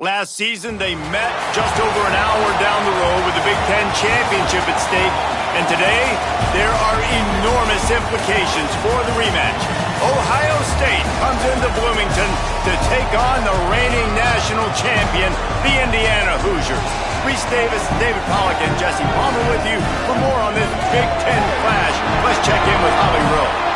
Last season, they met just over an hour down the road with the Big Ten championship at stake. And today, there are enormous implications for the rematch. Ohio State comes into Bloomington to take on the reigning national champion, the Indiana Hoosiers. Reese Davis, David Pollack, and Jesse Palmer with you for more on this Big Ten clash. Let's check in with Holly Rowe.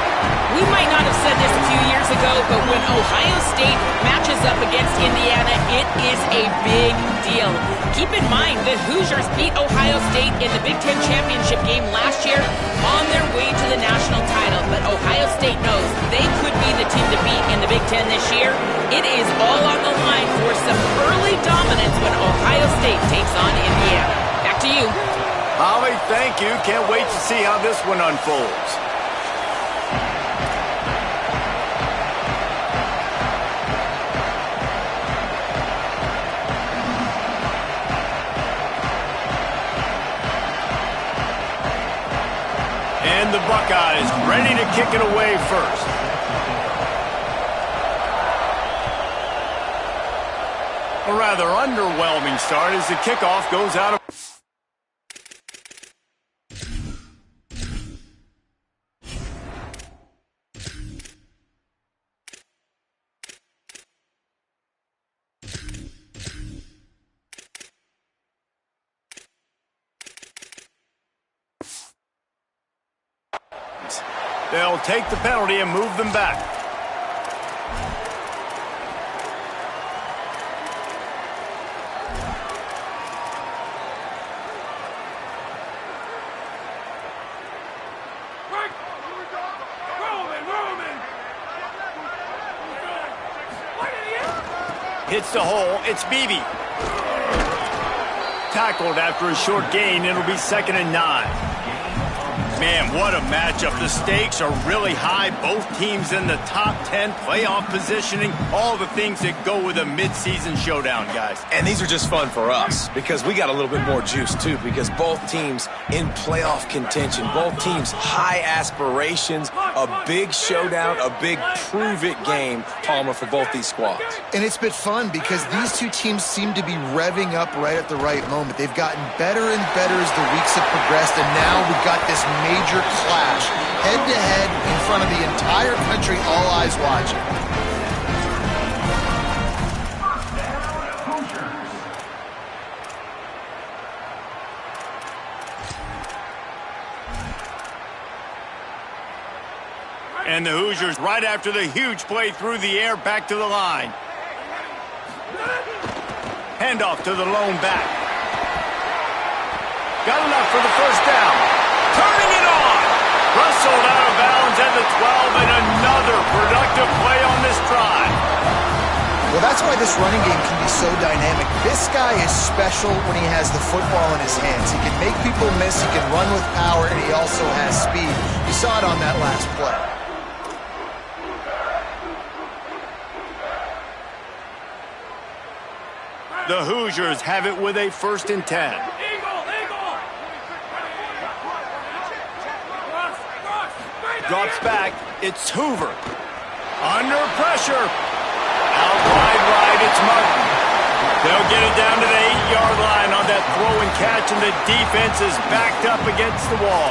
We might not have said this a few years ago, but when Ohio State matches up against Indiana, it is a big deal. Keep in mind, the Hoosiers beat Ohio State in the Big Ten championship game last year on their way to the national title. But Ohio State knows they could be the team to beat in the Big Ten this year. It is all on the line for some early dominance when Ohio State takes on Indiana. Back to you. Holly, thank you. Can't wait to see how this one unfolds. And the Buckeyes ready to kick it away first. A rather underwhelming start as the kickoff goes out of... They'll take the penalty and move them back. Hits the hole. It's Beebe. Tackled after a short gain. It'll be 2nd and 9. Man, what a matchup. The stakes are really high. Both teams in the top 10, playoff positioning, all the things that go with a midseason showdown, guys. And these are just fun for us because we got a little bit more juice, too, because both teams in playoff contention, both teams high aspirations, a big showdown, a big prove-it game, Palmer, for both these squads. And it's been fun because these two teams seem to be revving up right at the right moment. They've gotten better and better as the weeks have progressed, and now we've got this major clash, head-to-head in front of the entire country, all eyes watching. And the Hoosiers, right after the huge play through the air, back to the line. Handoff to the lone back. Got enough for the first down. Turning it on. Rustled out of bounds at the 12, and another productive play on this drive. Well, that's why this running game can be so dynamic. This guy is special when he has the football in his hands. He can make people miss, he can run with power, and he also has speed. You saw it on that last play. The Hoosiers have it with a 1st and 10. Drops back. It's Hoover. Under pressure. Out wide right, it's Martin. They'll get it down to the 8-yard line on that throw and catch, and the defense is backed up against the wall.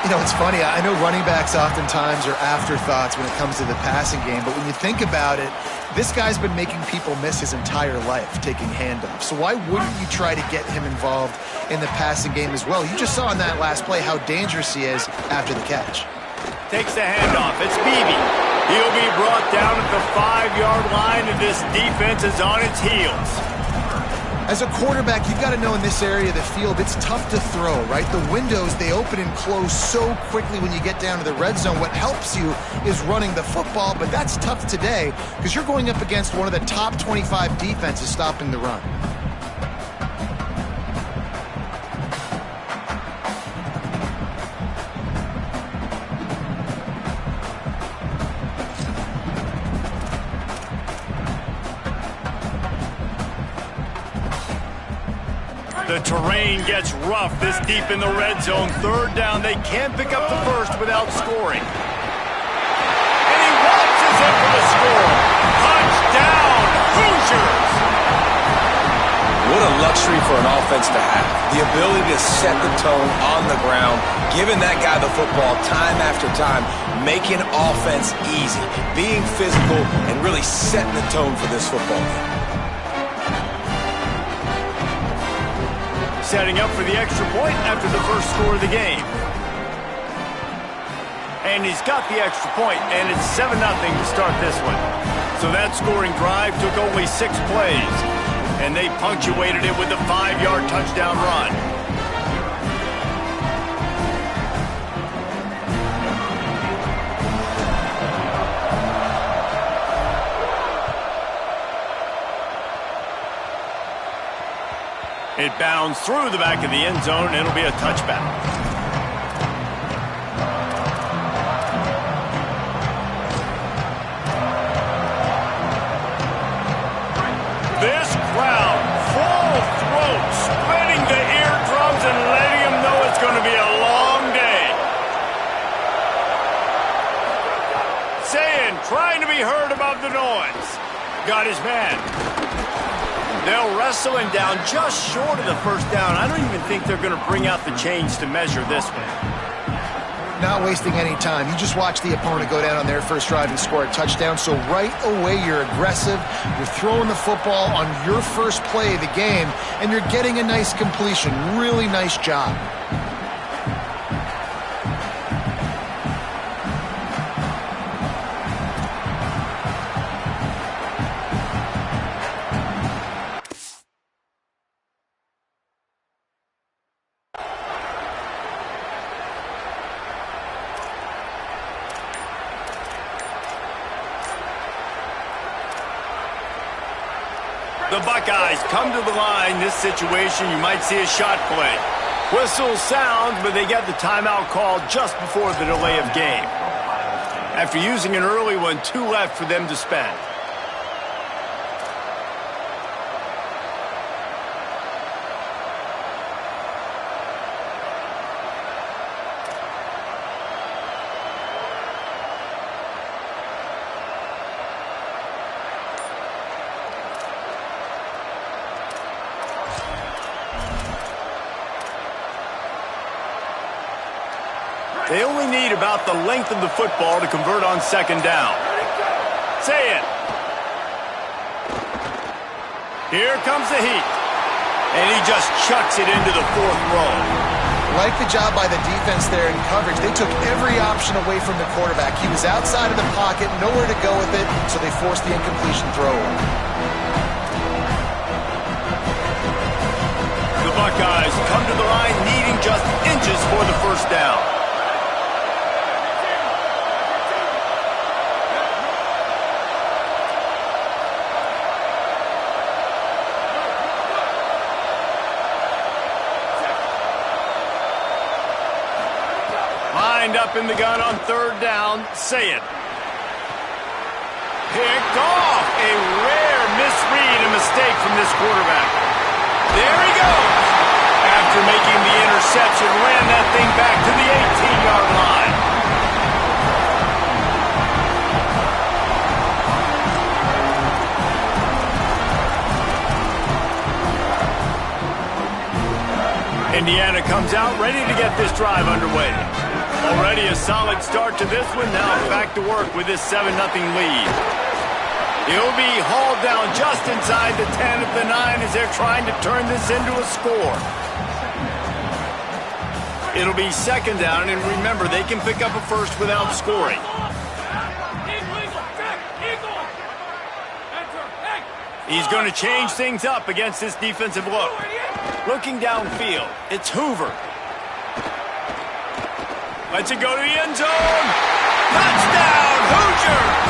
You know, it's funny. I know running backs oftentimes are afterthoughts when it comes to the passing game, but when you think about it, this guy's been making people miss his entire life taking handoffs. So why wouldn't you try to get him involved in the passing game as well? You just saw in that last play how dangerous he is after the catch. Takes the handoff. It's Beebe. He'll be brought down at the 5-yard line, and this defense is on its heels. As a quarterback, you've got to know in this area of the field, it's tough to throw, right? The windows, they open and close so quickly when you get down to the red zone. What helps you is running the football, but that's tough today because you're going up against one of the top 25 defenses stopping the run. The terrain gets rough this deep in the red zone. 3rd down. They can't pick up the first without scoring. And he watches it for the score. Touchdown, Hoosiers! What a luxury for an offense to have. The ability to set the tone on the ground, giving that guy the football time after time, making offense easy, being physical, and really setting the tone for this football game. Setting up for the extra point after the first score of the game. And he's got the extra point, and it's 7-0 to start this one. So that scoring drive took only 6 plays, and they punctuated it with a 5-yard touchdown run. It bounds through the back of the end zone, and it'll be a touchback. This crowd, full throat, splitting the eardrums and letting them know it's going to be a long day. Saying, trying to be heard above the noise. Got his man. They'll wrestle him down just short of the first down. I don't even think they're going to bring out the chains to measure this one. Not wasting any time. You just watch the opponent go down on their first drive and score a touchdown. So right away, you're aggressive. You're throwing the football on your first play of the game, and you're getting a nice completion. Really nice job. The Buckeyes come to the line. This situation, you might see a shot play. Whistle sounds, but they get the timeout called just before the delay of game. After using an early one, 2 left for them to spend. They only need about the length of the football to convert on second down. Say it. Here comes the heat. And he just chucks it into the 4th row. Like the job by the defense there in coverage. They took every option away from the quarterback. He was outside of the pocket, nowhere to go with it, so they forced the incompletion throw. The Buckeyes come to the line needing just inches for the first down. Up in the gun on 3rd down. Say it. Picked off. A rare misread and mistake from this quarterback. There he goes. After making the interception, ran that thing back to the 18-yard line. Indiana comes out ready to get this drive underway. Already a solid start to this one. Now back to work with this 7-0 lead. He'll be hauled down just inside the 10 of the 9 as they're trying to turn this into a score. It'll be 2nd down, and remember, they can pick up a first without scoring. He's going to change things up against this defensive look. Looking downfield, it's Hoover. Lets it go to the end zone. Touchdown, Hoosiers!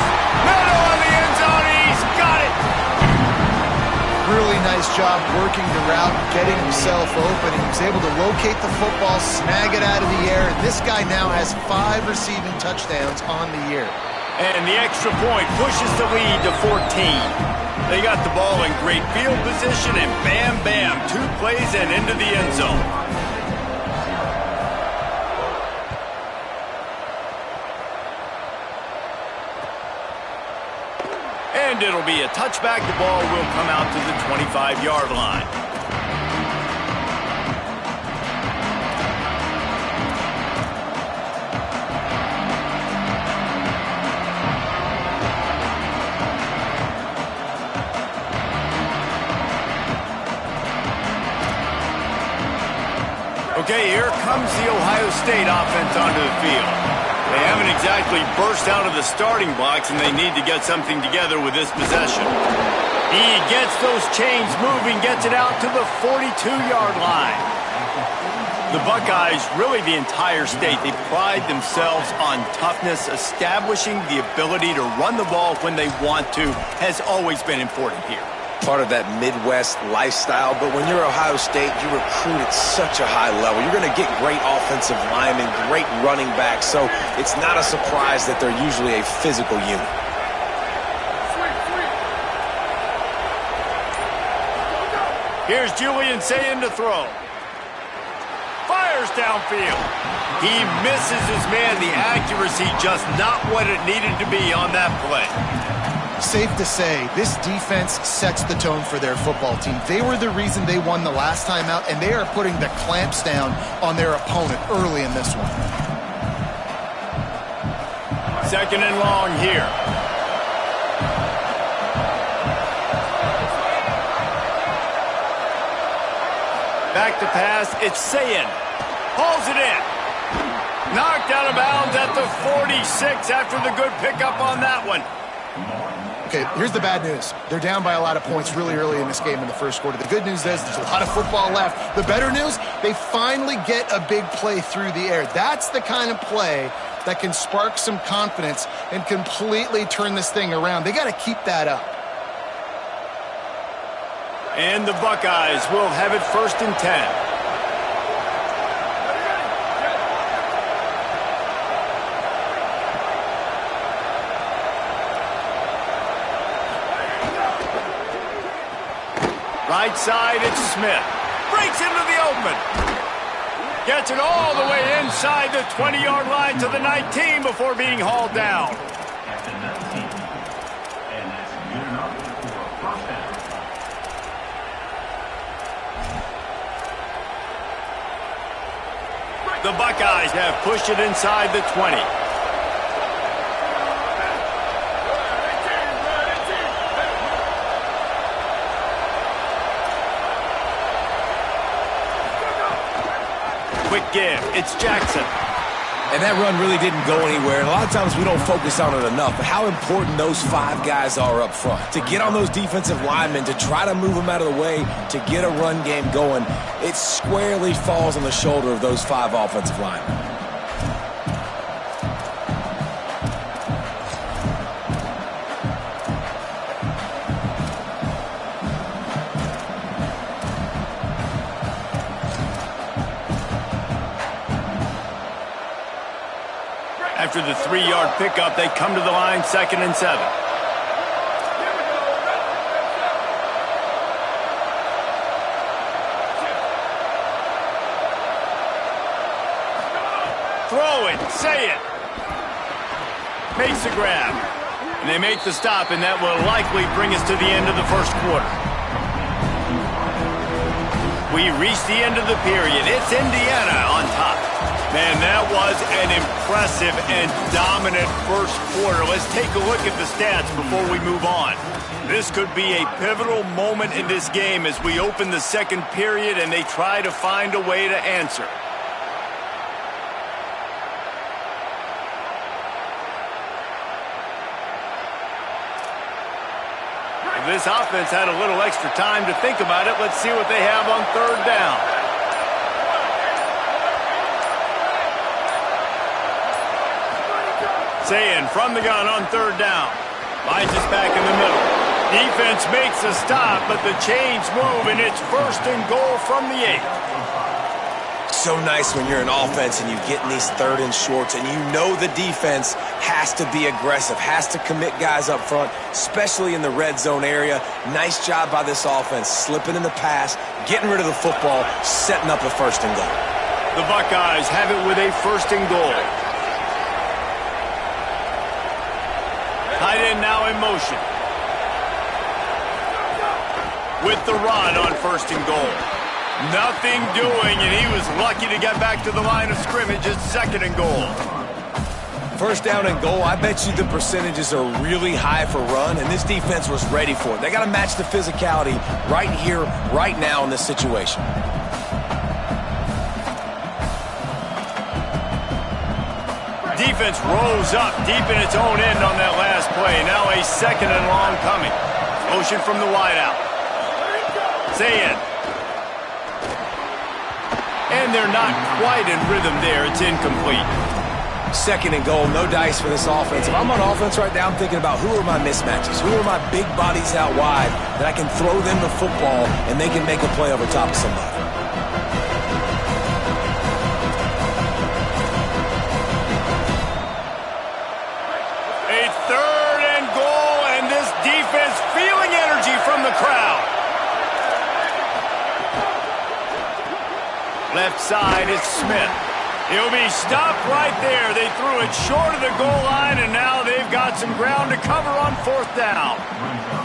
Middle of the end zone, he's got it! Really nice job working the route, getting himself open. He was able to locate the football, snag it out of the air, and this guy now has 5 receiving touchdowns on the year. And the extra point pushes the lead to 14. They got the ball in great field position, and bam, bam, 2 plays and into the end zone. And it'll be a touchback. The ball will come out to the 25-yard line. comes the Ohio State offense onto the field. They haven't exactly burst out of the starting blocks, and they need to get something together with this possession. He gets those chains moving, gets it out to the 42-yard line. The Buckeyes, really the entire state, they pride themselves on toughness. Establishing the ability to run the ball when they want to has always been important here. Part of that Midwest lifestyle, but when you're Ohio State, you recruit at such a high level. You're going to get great offensive linemen, great running backs, so it's not a surprise that they're usually a physical unit. Here's Julian Sayin to throw. Fires downfield. He misses his man. The accuracy just not what it needed to be on that play. Safe to say, this defense sets the tone for their football team. They were the reason they won the last time out, and they are putting the clamps down on their opponent early in this one. Second and long here. Back to pass, it's Sayin. Hauls it in. Knocked out of bounds at the 46 after the good pickup on that one. Okay, here's the bad news. They're down by a lot of points really early in this game in the first quarter. The good news is there's a lot of football left. The better news, they finally get a big play through the air. That's the kind of play that can spark some confidence and completely turn this thing around. They got to keep that up. And the Buckeyes will have it 1st and 10. Right side, it's Smith. Breaks into the open. Gets it all the way inside the 20-yard line to the 19 before being hauled down. The Buckeyes have pushed it inside the 20. Quick give. It's Jackson. And that run really didn't go anywhere. And a lot of times we don't focus on it enough. But how important those 5 guys are up front. To get on those defensive linemen, to try to move them out of the way, to get a run game going, it squarely falls on the shoulder of those 5 offensive linemen. After the 3-yard pickup, they come to the line 2nd and 7. Throw it, say it. Makes the grab. And they make the stop, and that will likely bring us to the end of the first quarter. We reach the end of the period. It's Indiana on top. Man, that was an impressive and dominant first quarter. Let's take a look at the stats before we move on. This could be a pivotal moment in this game as we open the second period and they try to find a way to answer. If this offense had a little extra time to think about it, let's see what they have on 3rd down. Sayin from the gun on 3rd down. Finds us back in the middle. Defense makes a stop, but the chains move, and it's 1st and goal from the 8. So nice when you're an offense and you get in these 3rd and shorts, and you know the defense has to be aggressive, has to commit guys up front, especially in the red zone area. Nice job by this offense, slipping in the pass, getting rid of the football, setting up a 1st and goal. The Buckeyes have it with a 1st and goal. Tight end now in motion. With the run on 1st and goal. Nothing doing, and he was lucky to get back to the line of scrimmage at 2nd and goal. 1st down and goal, I bet you the percentages are really high for run, and this defense was ready for it. They got to match the physicality right here, right now in this situation. defense rose up deep in its own end on that last play. Now a second and long coming. Motion from the wideout. Zayn. And they're not quite in rhythm there. It's incomplete. Second and goal, no dice for this offense. If I'm on offense right now, I'm thinking about who are my mismatches? Who are my big bodies out wide that I can throw them the football and they can make a play over top of somebody? A third and goal, and this defense feeling energy from the crowd. Left side is Smith. He'll be stopped right there. They threw it short of the goal line, and now they've got some ground to cover on fourth down.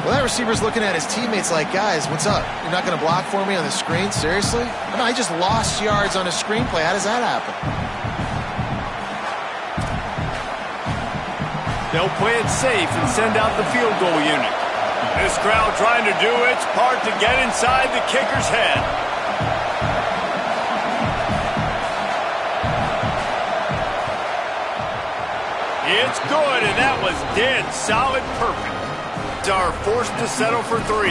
Well, that receiver's looking at his teammates like, guys, what's up? You're not going to block for me on the screen? Seriously? No, I just lost yards on a screenplay. How does that happen? They'll play it safe and send out the field goal unit. This crowd trying to do its part to get inside the kicker's head. It's good, and that was dead solid perfect. Are forced to settle for 3.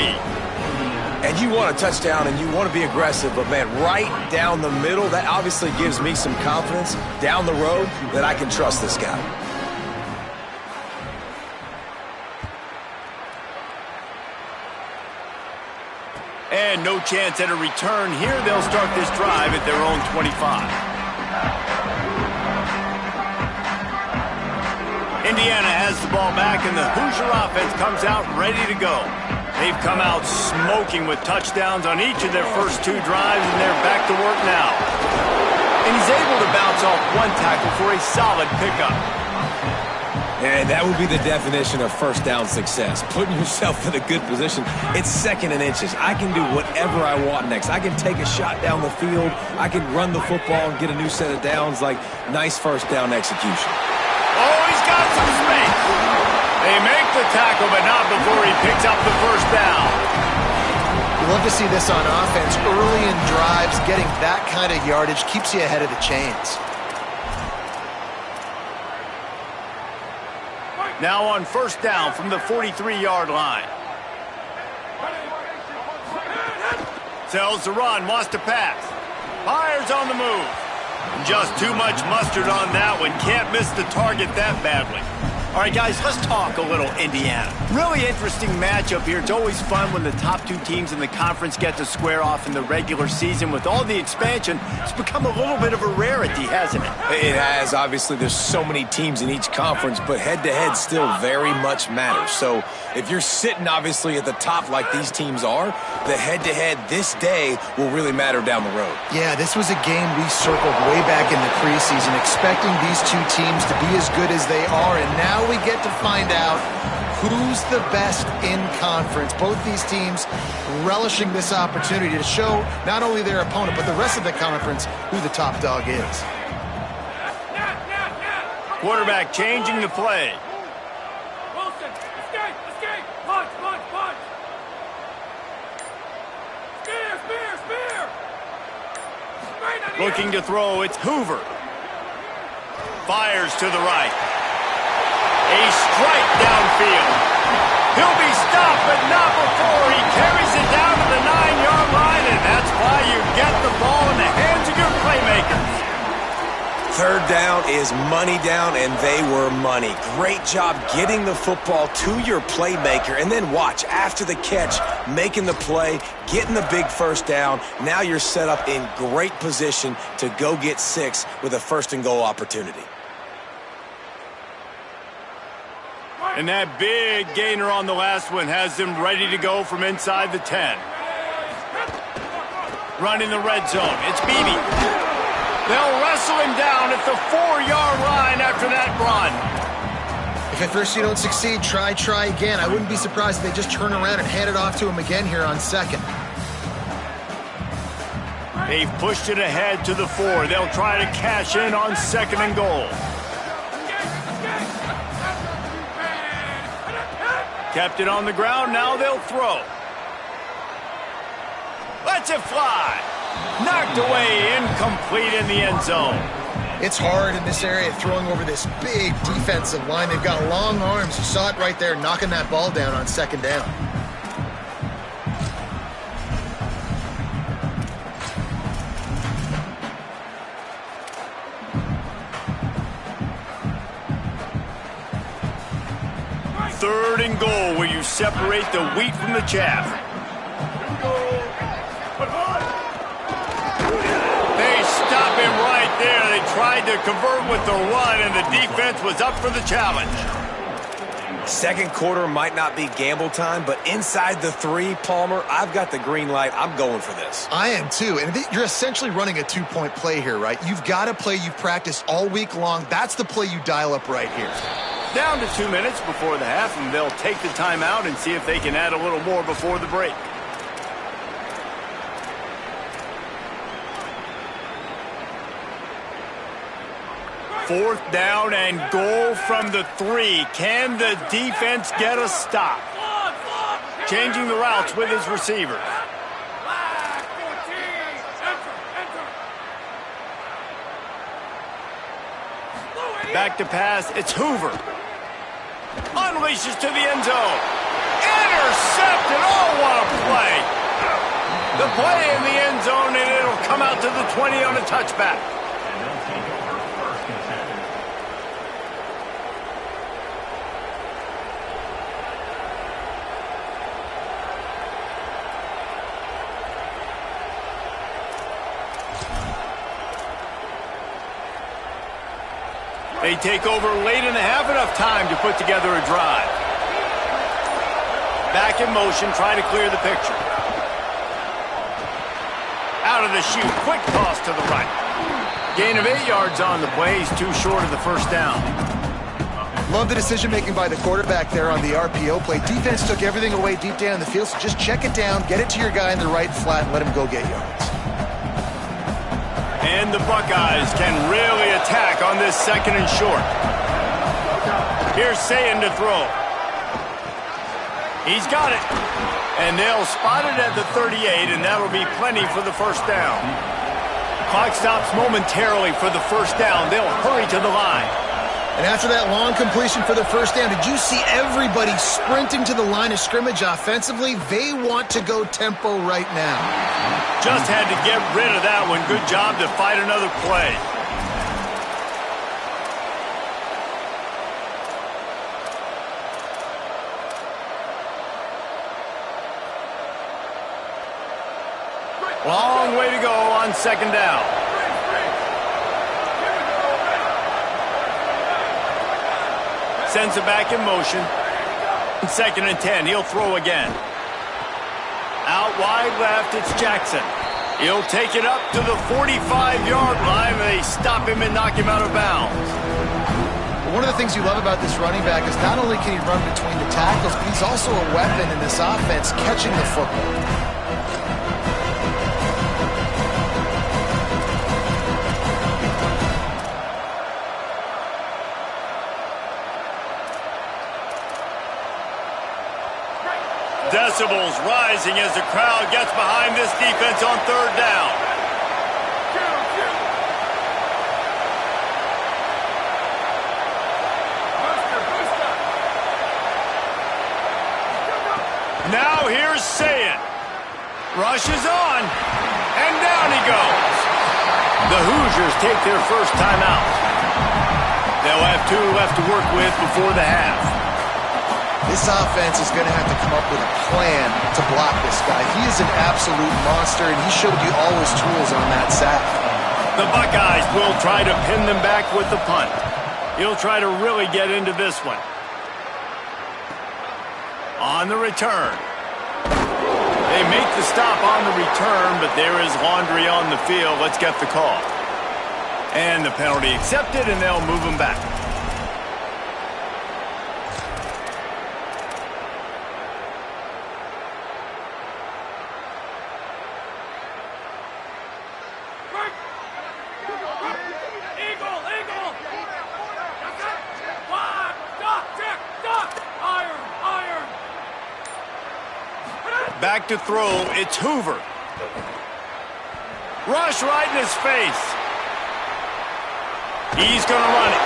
And you want a touchdown and you want to be aggressive, but man, right down the middle, that obviously gives me some confidence down the road that I can trust this guy. And no chance at a return here. They'll start this drive at their own 25. Indiana has the ball back, and the Hoosier offense comes out ready to go. They've come out smoking with touchdowns on each of their first 2 drives, and they're back to work now. And he's able to bounce off 1 tackle for a solid pickup. And that would be the definition of first down success. Putting yourself in a good position. It's second and inches. I can do whatever I want next. I can take a shot down the field. I can run the football and get a new set of downs. Like, nice first down execution. Oh, he's got some space. They make the tackle, but not before he picks up the first down. You love to see this on offense. Early in drives, getting that kind of yardage keeps you ahead of the chains. Now on first down from the 43-yard line. Sells the run, wants to pass. Fires on the move. Just too much mustard on that one. Can't miss the target that badly. All right, guys, let's talk a little Indiana. Really interesting matchup here. It's always fun when the top 2 teams in the conference get to square off in the regular season. With all the expansion, it's become a little bit of a rarity, hasn't it? It has. Obviously, there's so many teams in each conference, but head-to-head still very much matters. So if you're sitting, obviously, at the top like these teams are, the head-to-head this day will really matter down the road. Yeah, this was a game we circled way back in the preseason, expecting these 2 teams to be as good as they are, and now we get to find out who's the best in conference. Both these teams relishing this opportunity to show not only their opponent, but the rest of the conference who the top dog is. Quarterback changing the play. Wilson, escape, punch. Spear. Looking to throw, it's Hoover. Fires to the right. A strike downfield. He'll be stopped, but not before he carries it down to the 9-yard line, and that's why you get the ball in the hands of your playmakers. Third down is money down, and they were money. Great job getting the football to your playmaker, and then watch, after the catch, making the play, getting the big first down. Now you're set up in great position to go get 6 with a first and goal opportunity. And that big gainer on the last one has them ready to go from inside the 10. Running the red zone. It's Beebe. They'll wrestle him down at the 4-yard line after that run. If at first you don't succeed, try again. I wouldn't be surprised if they just turn around and hand it off to him again here on second. They've pushed it ahead to the 4. They'll try to cash in on second and goal. Kept it on the ground, now they'll throw. Lets it fly. Knocked away, incomplete in the end zone. It's hard in this area throwing over this big defensive line. They've got long arms. You saw it right there, knocking that ball down on second down. Third and goal, where you separate the wheat from the chaff. They stop him right there. They tried to convert with the run, and the defense was up for the challenge. Second quarter might not be gamble time, but inside the 3, Palmer, I've got the green light. I'm going for this. I am too, and you're essentially running a 2-point play here, right? You've got a play you've practiced all week long. That's the play you dial up right here. Down to 2 minutes before the half, and they'll take the timeout and see if they can add a little more before the break. Fourth down and goal from the 3. Can the defense get a stop? Changing the routes with his receivers. Back to pass, it's Hoover. Unleashes to the end zone. Intercepted, oh, what a play. The play in the end zone, and it'll come out to the 20 on a touchback. They take over late in the half, enough time to put together a drive. Back in motion, trying to clear the picture. Out of the chute, quick toss to the right. Gain of 8 yards on the play. He's too short of the first down. Love the decision-making by the quarterback there on the RPO play. Defense took everything away deep down the field, so just check it down, get it to your guy in the right flat, and let him go get yards. And the Buckeyes can really attack on this second and short. Here's Sayin to throw. He's got it. And they'll spot it at the 38, and that'll be plenty for the first down. Clock stops momentarily for the first down. They'll hurry to the line. And after that long completion for the first down, did you see everybody sprinting to the line of scrimmage offensively? They want to go tempo right now. Just had to get rid of that one. Good job to fight another play. Long way to go on second down. Sends it back in motion. Second and 10. He'll throw again. Out wide left, it's Jackson. He'll take it up to the 45-yard line. They stop him and knock him out of bounds. One of the things you love about this running back is not only can he run between the tackles, but he's also a weapon in this offense catching the football. Decibels rising as the crowd gets behind this defense on third down. Now here's Sayin. Rushes on, and down he goes. The Hoosiers take their first timeout. They'll have 2 left to work with before the half. This offense is going to have to come up with a plan to block this guy. He is an absolute monster, and he showed you all his tools on that sack. The Buckeyes will try to pin them back with the punt. He'll try to really get into this one. On the return. They make the stop on the return, but there is laundry on the field. Let's get the call. And the penalty accepted, and they'll move him back. Back to throw, it's Hoover. Rush right in his face. He's going to run it.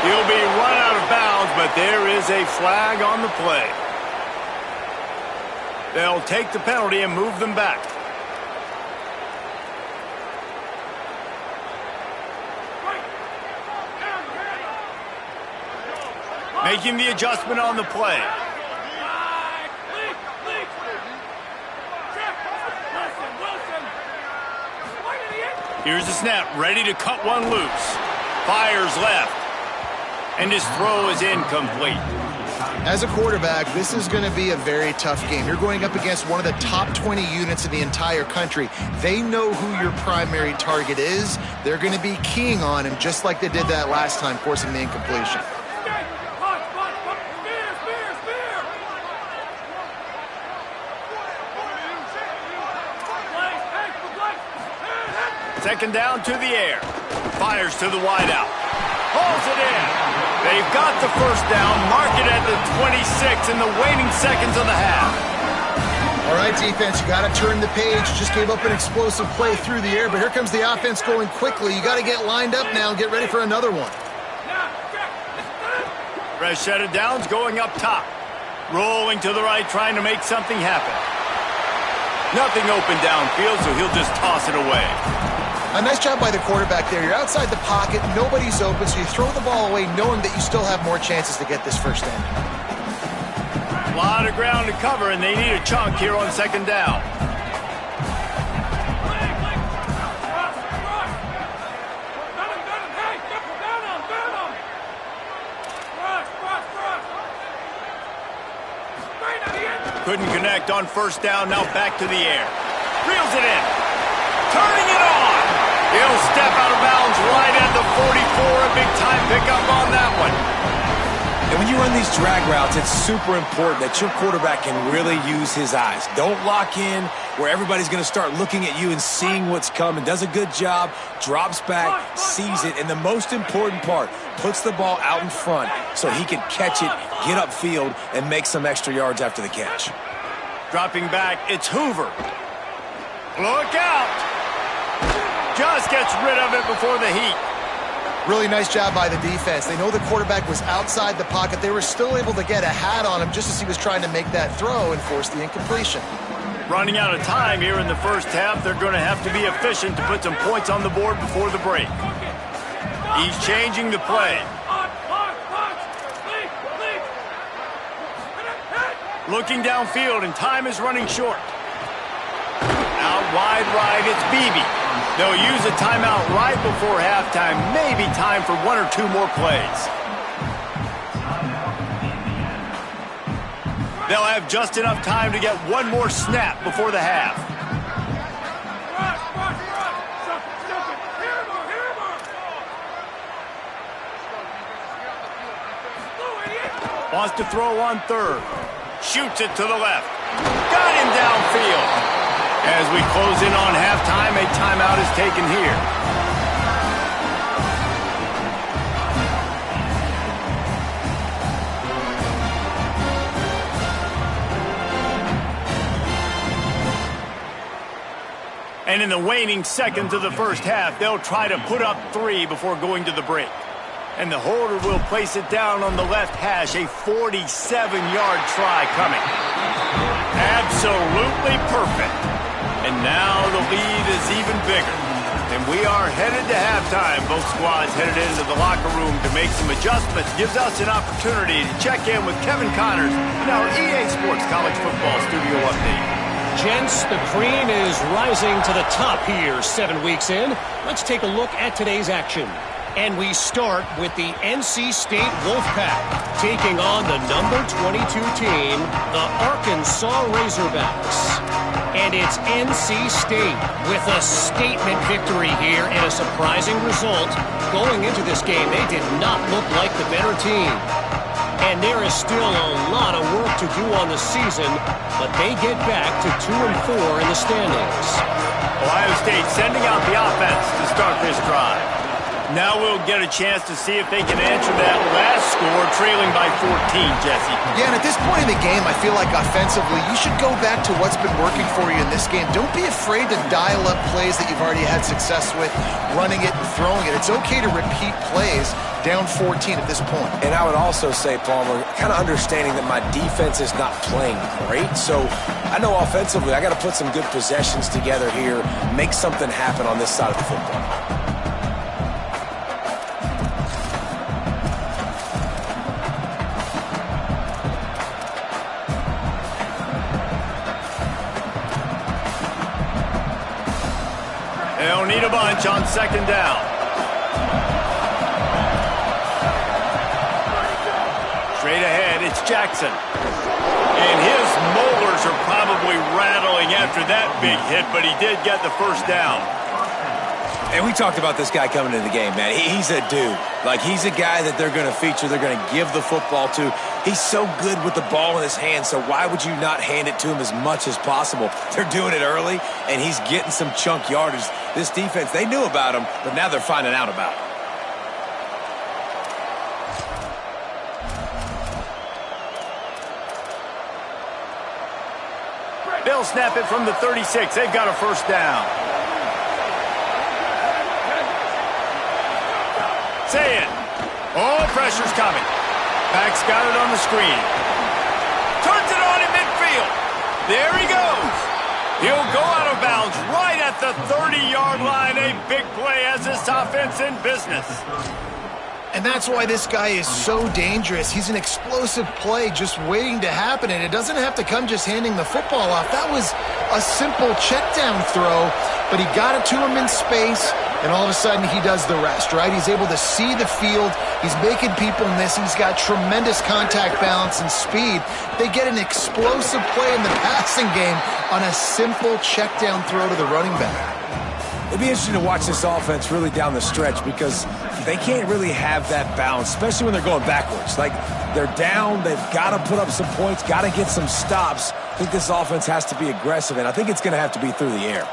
He'll be run out of bounds, but there is a flag on the play. They'll take the penalty and move them back. Making the adjustment on the play. Here's the snap, ready to cut one loose. Fires left. And his throw is incomplete. As a quarterback, this is going to be a very tough game. You're going up against one of the top 20 units in the entire country. They know who your primary target is. They're going to be keying on him just like they did that last time, forcing the incompletion. Second down to the air. Fires to the wideout. Hauls it in. They've got the first down. Mark it at the 26 in the waning seconds of the half. All right, defense, you got to turn the page. Just gave up an explosive play through the air, but here comes the offense going quickly. You got to get lined up now and get ready for another one. Fresh set of downs going up top. Rolling to the right, trying to make something happen. Nothing open downfield, so he'll just toss it away. A nice job by the quarterback there. You're outside the pocket, nobody's open, so you throw the ball away knowing that you still have more chances to get this first down. A lot of ground to cover, and they need a chunk here on second down. Couldn't connect on first down, now back to the air. Reels it in. Turning it on. He'll step out of bounds right at the 44. A big-time pickup on that one. And when you run these drag routes, it's super important that your quarterback can really use his eyes. Don't lock in where everybody's going to start looking at you and seeing what's coming. Does a good job, drops back, sees it, and the most important part, puts the ball out in front so he can catch it, get upfield, and make some extra yards after the catch. Dropping back, it's Hoover. Look out! Just gets rid of it before the heat. Really nice job by the defense. They know the quarterback was outside the pocket. They were still able to get a hat on him just as he was trying to make that throw and force the incompletion. Running out of time here in the first half, they're going to have to be efficient to put some points on the board before the break. He's changing the play. Looking downfield, and time is running short. Out wide right, it's Beebe. They'll use a timeout right before halftime. Maybe time for one or two more plays. They'll have just enough time to get one more snap before the half. Wants to throw on third. Shoots it to the left. Got him downfield. As we close in on halftime, a timeout is taken here. And in the waning seconds of the first half, they'll try to put up 3 before going to the break. And the holder will place it down on the left hash, a 47-yard try coming. Absolutely perfect. And now the lead is even bigger. And we are headed to halftime. Both squads headed into the locker room to make some adjustments. Gives us an opportunity to check in with Kevin Connors in our EA Sports College Football Studio Update. Gents, the cream is rising to the top here 7 weeks in. Let's take a look at today's action. And we start with the NC State Wolfpack taking on the number 22 team, the Arkansas Razorbacks. And it's NC State with a statement victory here and a surprising result. Going into this game, they did not look like the better team. And there is still a lot of work to do on the season, but they get back to 2-4 in the standings. Ohio State sending out the offense to start this drive. Now we'll get a chance to see if they can answer that last score, trailing by 14, Jesse. Yeah, and at this point in the game, I feel like offensively, you should go back to what's been working for you in this game. Don't be afraid to dial up plays that you've already had success with, running it and throwing it. It's okay to repeat plays down 14 at this point. And I would also say, Palmer, kind of understanding that my defense is not playing great. So I know offensively, I got to put some good possessions together here, make something happen on this side of the football. They'll need a bunch on second down. Straight ahead, it's Jackson. And his molars are probably rattling after that big hit, but he did get the first down. And we talked about this guy coming into the game, man. He's a dude. Like, he's a guy that they're going to feature, they're going to give the football to. He's so good with the ball in his hand, so why would you not hand it to him as much as possible? They're doing it early, and he's getting some chunk yardage. This defense, they knew about him, but now they're finding out about him. They'll snap it from the 36. They've got a first down. Say it. Oh, pressure's coming. Back's got it on the screen. Turns it on in midfield. There he goes. He'll go out of bounds right at the 30-yard line. A big play as this offense in business. And that's why this guy is so dangerous. He's an explosive play just waiting to happen, and it doesn't have to come just handing the football off. That was a simple check down throw, but he got it to him in space, and all of a sudden he does the rest, right? He's able to see the field. He's making people miss. He's got tremendous contact balance and speed. They get an explosive play in the passing game on a simple check down throw to the running back. It'd be interesting to watch this offense really down the stretch because they can't really have that balance, especially when they're going backwards. Like, they're down, they've got to put up some points, got to get some stops. I think this offense has to be aggressive, and I think it's going to have to be through the air.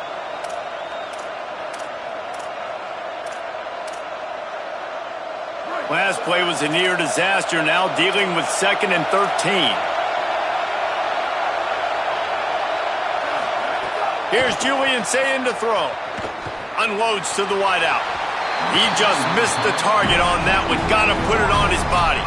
Last play was a near disaster, now dealing with 2nd and 13. Here's Julian Sayin to throw. Unloads to the wideout. He just missed the target on that one. Got to put it on his body.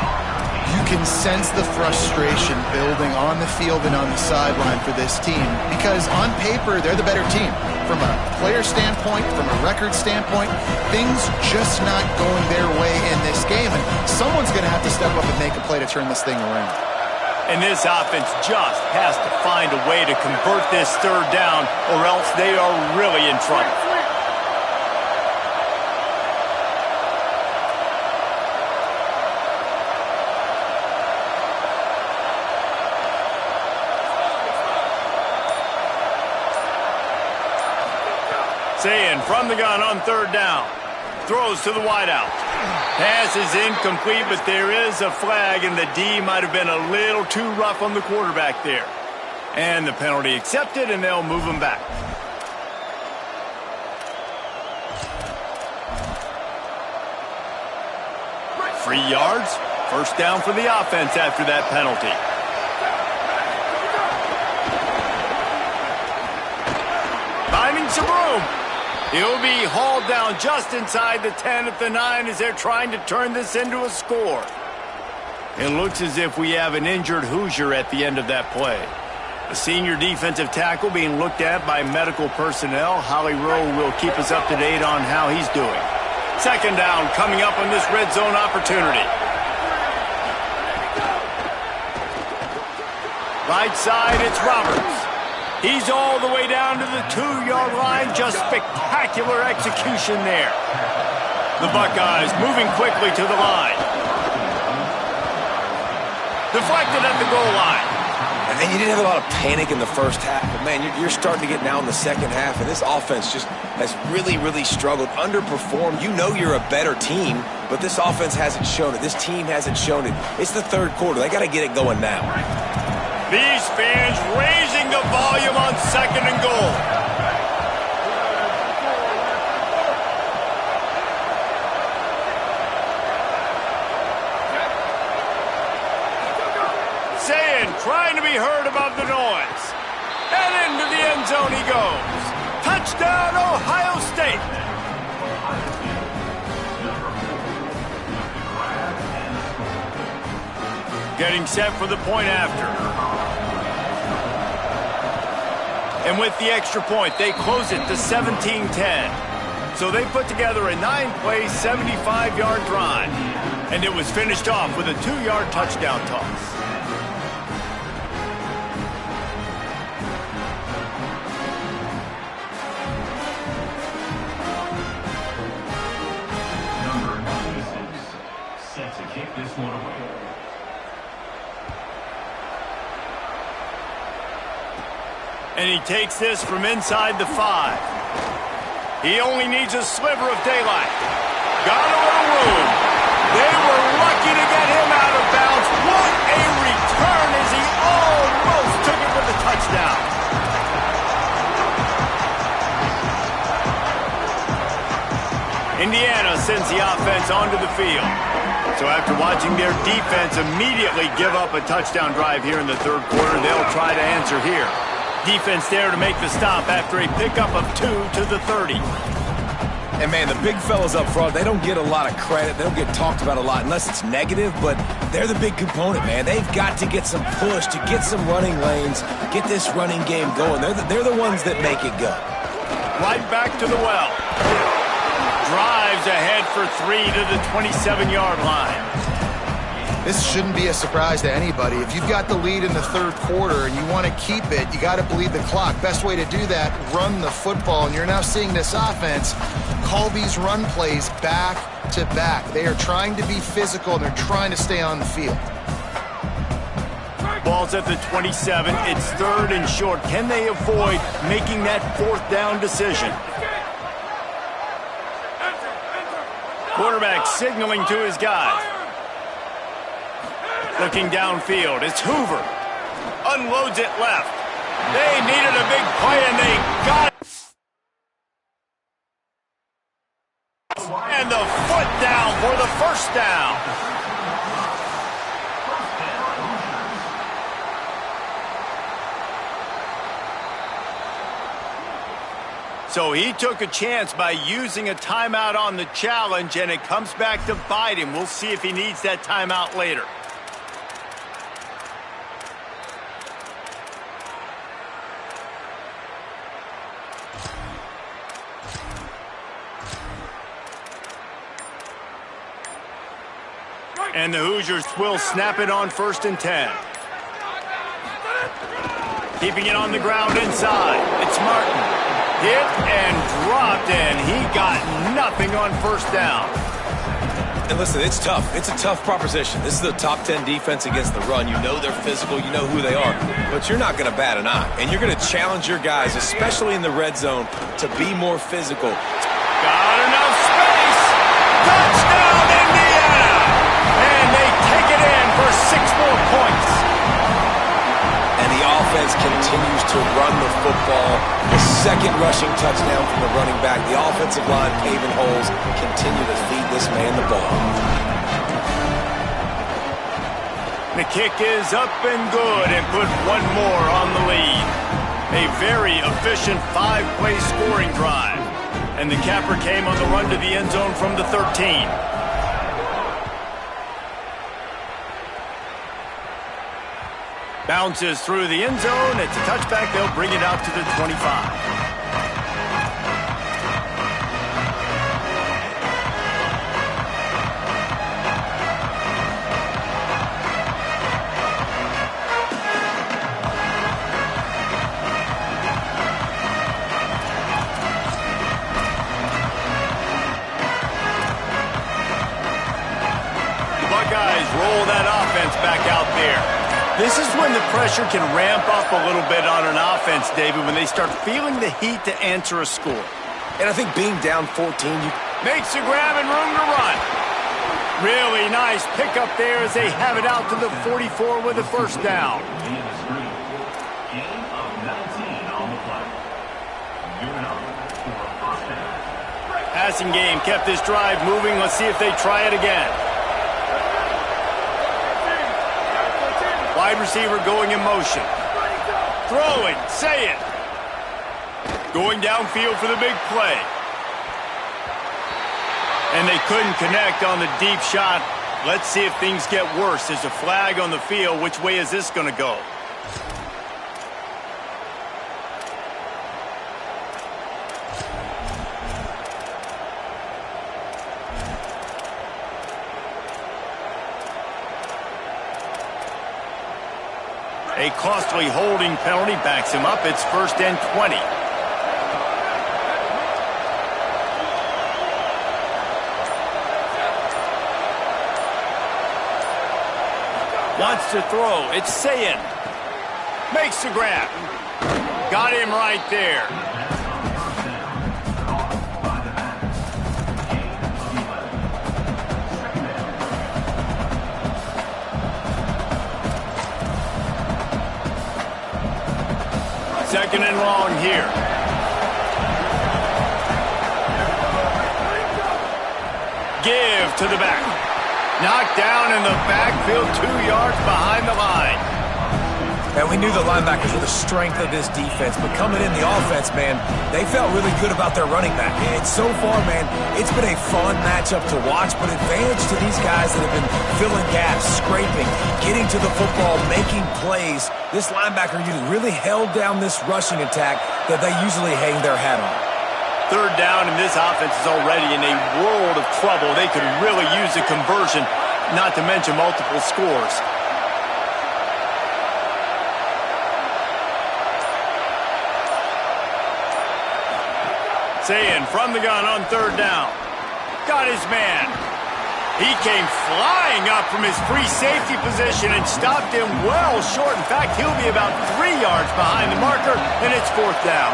You can sense the frustration building on the field and on the sideline for this team because on paper, they're the better team. From a player standpoint, from a record standpoint, things just not going their way in this game. And someone's going to have to step up and make a play to turn this thing around. And this offense just has to find a way to convert this third down or else they are really in trouble. Sayin from the gun on third down. Throws to the wideout. Pass is incomplete, but there is a flag, and the D might have been a little too rough on the quarterback there. And the penalty accepted, and they'll move him back. Free yards. First down for the offense after that penalty. Finding some room. He'll be hauled down just inside the 10 at the 9 as they're trying to turn this into a score. It looks as if we have an injured Hoosier at the end of that play. The senior defensive tackle being looked at by medical personnel. Holly Rowe will keep us up to date on how he's doing. Second down coming up on this red zone opportunity. Right side, it's Roberts. He's all the way down to the 2-yard line. Just spectacular execution there. The Buckeyes moving quickly to the line. Deflected at the goal line. And you didn't have a lot of panic in the first half, but man, you're starting to get now in the second half, and this offense just has really, really struggled, underperformed. You know you're a better team, but this offense hasn't shown it. This team hasn't shown it. It's the third quarter. They got to get it going now. These fans raising the volume on second and goal. saying, trying to be heard above the noise. And into the end zone he goes. Touchdown, Ohio State. Getting set for the point after. And with the extra point, they close it to 17-10. So they put together a 9-play, 75-yard drive. And it was finished off with a 2-yard touchdown toss. Number 96, set to kick this one away. And he takes this from inside the 5. He only needs a sliver of daylight. Got a little room. They were lucky to get him out of bounds. What a return as he almost took it for the touchdown. Indiana sends the offense onto the field. So after watching their defense immediately give up a touchdown drive here in the third quarter, they'll try to answer here. Defense there to make the stop after a pickup of 2 to the 30. And, man, the big fellas up front, they don't get a lot of credit. They don't get talked about a lot unless it's negative, but they're the big component, man. They've got to get some push, to get some running lanes, get this running game going. They're the ones that make it go. Right back to the well. Drives ahead for 3 to the 27-yard line. This shouldn't be a surprise to anybody. If you've got the lead in the third quarter and you want to keep it, you got to bleed the clock. Best way to do that, run the football. And you're now seeing this offense call these run plays back to back. They are trying to be physical, and they're trying to stay on the field. Ball's at the 27. It's 3rd and short. Can they avoid making that 4th down decision? Quarterback signaling to his guys. Looking downfield, it's Hoover. Unloads it left. They needed a big play, and they got it. And the foot down for the first down. So he took a chance by using a timeout on the challenge, and it comes back to bite him. We'll see if he needs that timeout later. And the Hoosiers will snap it on 1st and 10. Keeping it on the ground inside. It's Martin. Hit and dropped, and he got nothing on 1st down. And listen, it's tough. It's a tough proposition. This is the top 10 defense against the run. You know they're physical. You know who they are. But you're not going to bat an eye. And you're going to challenge your guys, especially in the red zone, to be more physical. Got enough space. Touchdown, Indiana. And they take it in for 6 more points. And the offense continues to run the football. The second rushing touchdown from the running back. The offensive line paving holes. Continue to feed this man the ball. The kick is up and good and put 1 more on the lead. A very efficient 5-play scoring drive. And the capper came on the run to the end zone from the 13. Bounces through the end zone. It's a touchback. They'll bring it out to the 25. The Buckeyes roll that offense back out there. This is when the pressure can ramp up a little bit on an offense, David, when they start feeling the heat to answer a score. And I think being down 14, makes a grab and room to run. Really nice pickup there as they have it out to the 44 with a 1st down. Passing game kept this drive moving. Let's see if they try it again. Wide receiver going in motion. Throwing, say it. Going downfield for the big play. And they couldn't connect on the deep shot. Let's see if things get worse. There's a flag on the field. Which way is this going to go? A costly holding penalty backs him up. It's 1st and 20. Wants to throw. It's Sayin. Makes the grab. Got him right there. Second and long here. Give to the back. Knocked down in the backfield, 2 yards behind the line. And we knew the linebackers were the strength of this defense, but coming in the offense, man, they felt really good about their running back. And so far, man, it's been a fun matchup to watch, but advantage to these guys that have been filling gaps, scraping, getting to the football, making plays. This linebacker unit really held down this rushing attack that they usually hang their hat on. Third down, and this offense is already in a world of trouble. They could really use a conversion, not to mention multiple scores. Sayin from the gun on third down. Got his man. He came flying up from his free safety position and stopped him well short. In fact, he'll be about 3 yards behind the marker, and it's 4th down.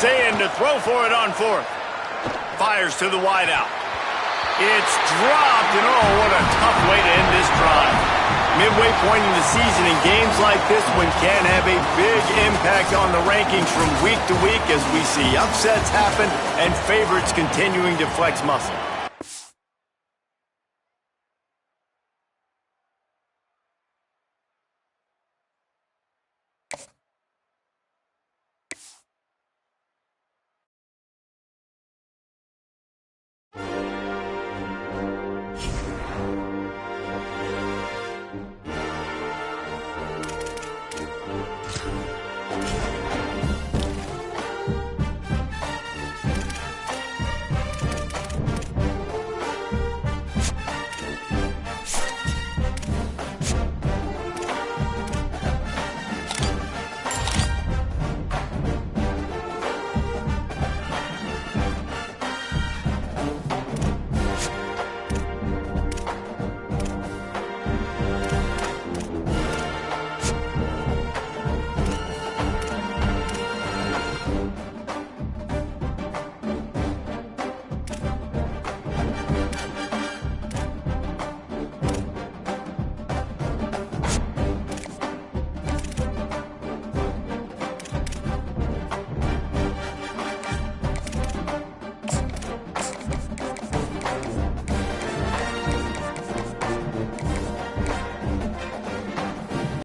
Sayin to throw for it on 4th. Fires to the wideout. It's dropped, and oh, what a tough way to end this drive. Midway point in the season, in games like this one can have a big impact on the rankings from week to week as we see upsets happen and favorites continuing to flex muscle.